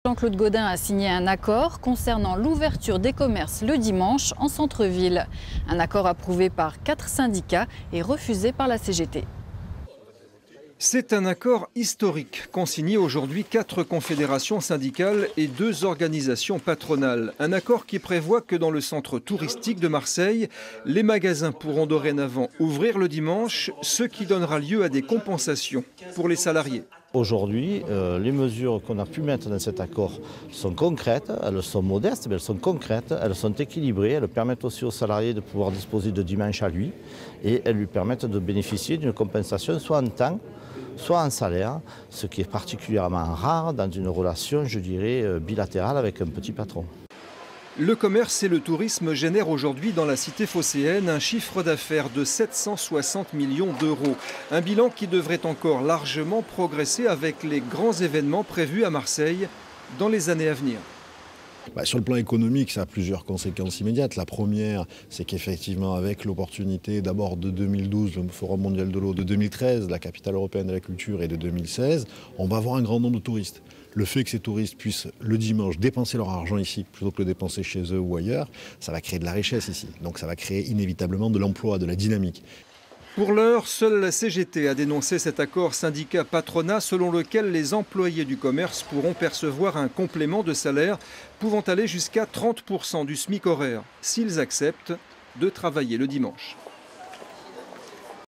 Jean-Claude Gaudin a signé un accord concernant l'ouverture des commerces le dimanche en centre-ville. Un accord approuvé par 4 syndicats et refusé par la CGT. C'est un accord historique qu'ont signé aujourd'hui 4 confédérations syndicales et 2 organisations patronales. Un accord qui prévoit que dans le centre touristique de Marseille, les magasins pourront dorénavant ouvrir le dimanche, ce qui donnera lieu à des compensations pour les salariés. Aujourd'hui, les mesures qu'on a pu mettre dans cet accord sont concrètes, elles sont modestes, mais elles sont concrètes, elles sont équilibrées, elles permettent aussi aux salariés de pouvoir disposer de dimanche à lui et elles lui permettent de bénéficier d'une compensation soit en temps, soit en salaire, ce qui est particulièrement rare dans une relation, je dirais, bilatérale avec un petit patron. Le commerce et le tourisme génèrent aujourd'hui dans la cité phocéenne un chiffre d'affaires de 760 millions d'euros. Un bilan qui devrait encore largement progresser avec les grands événements prévus à Marseille dans les années à venir. Sur le plan économique, ça a plusieurs conséquences immédiates. La première, c'est qu'effectivement, avec l'opportunité d'abord de 2012, le Forum mondial de l'eau, de 2013, la capitale européenne de la culture, et de 2016, on va avoir un grand nombre de touristes. Le fait que ces touristes puissent le dimanche dépenser leur argent ici plutôt que le dépenser chez eux ou ailleurs, ça va créer de la richesse ici. Donc ça va créer inévitablement de l'emploi, de la dynamique. Pour l'heure, seule la CGT a dénoncé cet accord syndicat-patronat selon lequel les employés du commerce pourront percevoir un complément de salaire pouvant aller jusqu'à 30% du SMIC horaire s'ils acceptent de travailler le dimanche.